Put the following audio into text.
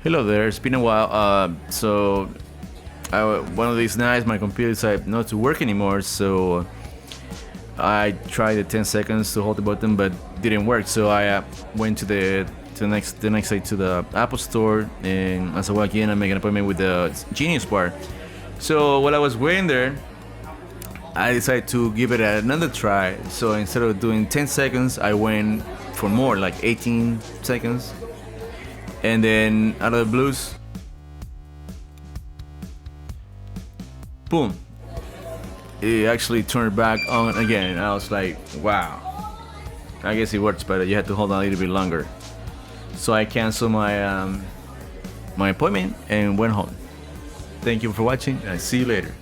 Hello there, it's been a while. One of these nights my computer decided not to work anymore, so I tried the 10 seconds to hold the button, but didn't work. So I went to the next day to the Apple Store, and as I walk in, I make an appointment with the Genius Bar. So while I was waiting there, I decided to give it another try. So instead of doing 10 seconds, I went for more, like 18 seconds. And then out of the blues, boom, it actually turned back on again. And I was like, wow, I guess it works, but you had to hold on a little bit longer. So I canceled my appointment and went home. Thank you for watching, and I see you later.